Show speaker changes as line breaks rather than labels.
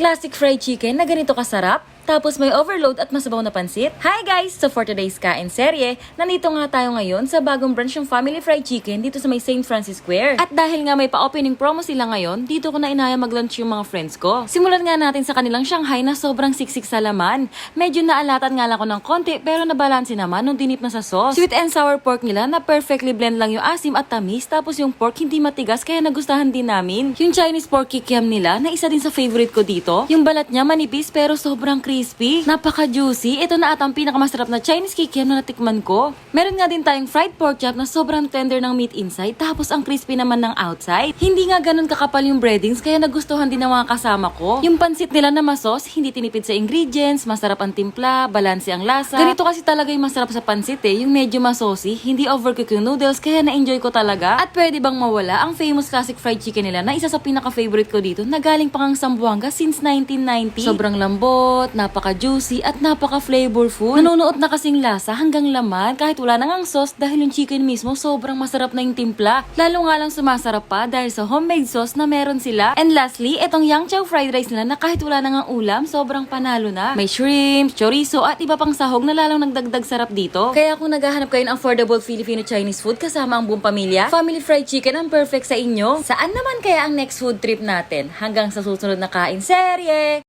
classic fried chicken na ganito kasarap? Tapos may overload at masabaw na pansit? Hi guys! So for today's kain serye, nandito nga tayo ngayon sa bagong branch ng Family Fried Chicken dito sa may St. Francis Square. At dahil nga may pa-opening promo sila ngayon, dito ko na inaya mag-lunch yung mga friends ko. Simulan nga natin sa kanilang Shanghai na sobrang siksik sa laman. Medyo naalatan nga lang ko ng konti pero nabalanse naman nung dinip na sa sauce. Sweet and sour pork nila na perfectly blend lang yung asim at tamis, tapos yung pork hindi matigas kaya nagustuhan din namin. Yung Chinese pork kikiam nila na isa din sa favorite ko dito. Yung balat niya manipis pero sobrang crispy. Napaka-juicy. Ito na ata ang pinakamasarap na Chinese kikiam na natikman ko. Meron nga din tayong fried pork chop na sobrang tender ng meat inside tapos ang crispy naman ng outside. Hindi nga ganun kakapal yung breadings kaya nagustuhan din ng mga kasama ko. Yung pansit nila na masos, hindi tinipid sa ingredients, masarap ang timpla, balanse ang lasa. Ganito kasi talaga yung masarap sa pansit yung medyo masosi, hindi overcooked yung noodles kaya na-enjoy ko talaga. At pwede bang mawala ang famous classic fried chicken nila na isa sa pinaka-favorite ko dito na galing pa ngang Zamboanga since 1990. Sobrang lambot, napaka-juicy at napaka-flavorful. Nanunuot na kasing lasa hanggang laman kahit wala nang sauce dahil yung chicken mismo sobrang masarap na yung timpla. Lalo nga lang sumasarap pa dahil sa homemade sauce na meron sila. And lastly, etong yang chow fried rice nila na kahit wala nang ulam, sobrang panalo na. May shrimp, chorizo at iba pang sahog na lalong nagdagdag sarap dito. Kaya kung naghahanap kayo ng affordable Filipino-Chinese food kasama ang buong pamilya, Family Fried Chicken ang perfect sa inyo. Saan naman kaya ang next food trip natin? Hanggang sa susunod na kain serye!